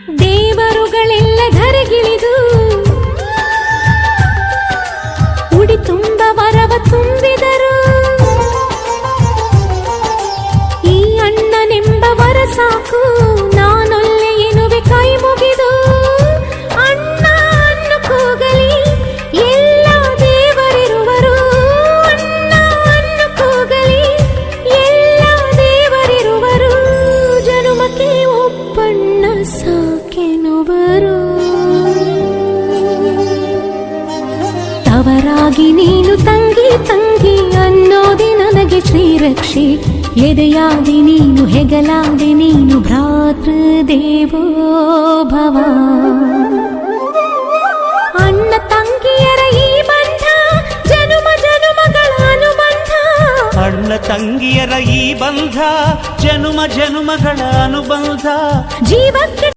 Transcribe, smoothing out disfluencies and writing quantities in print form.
ದೇವರುಗಳೆಲ್ಲ ಧರೆಗಿಳಿದು ಉಡಿ ತುಂಬ ವರವ ತುಂಬಿದರು. ಈ ಅಣ್ಣನೆಂಬ ವರ ಸಾಕು, ನಾನೊಲ್ಲೆ ಎನ್ನುವೆ ಕೈ ಮುಗಿದು. ಅಣ್ಣ ಅನ್ನು ಕೂಗಲಿ ಎಲ್ಲ ದೇವರಿರುವರು, ಅಣ್ಣ ಅನ್ನು ಕೂಗಲಿ ಎಲ್ಲ ದೇವರಿರುವರು. ಜನುಮಕ್ಕೆ ಒಬ್ಬಣ್ಣ ಸಾಕೆನುವರು. ತವರಾಗಿ ನೀನು ತಂಗಿ ತಂಗಿ ಅನ್ನೋದೆ ನನಗೆ ಶ್ರೀರಕ್ಷೆ. ಎದೆಯಾದಿ ನೀನು ಹೆಗಲಾದಿ ನೀನು ಭ್ರಾತೃದೇವೋ ಭವ. ಅಣ್ಣ ತಂಗಿಯರ ಈ ಬಂಧ ಜನುಮ ಜನುಮಗಳ ಅನುಬಂಧ. ಅಣ್ಣ ತಂಗಿಯರ ಈ ಬಂಧ ಜನುಮ ಜನುಮಗಳ ಅನುಬಂಧ. ಜೀವಕ್ಕೆ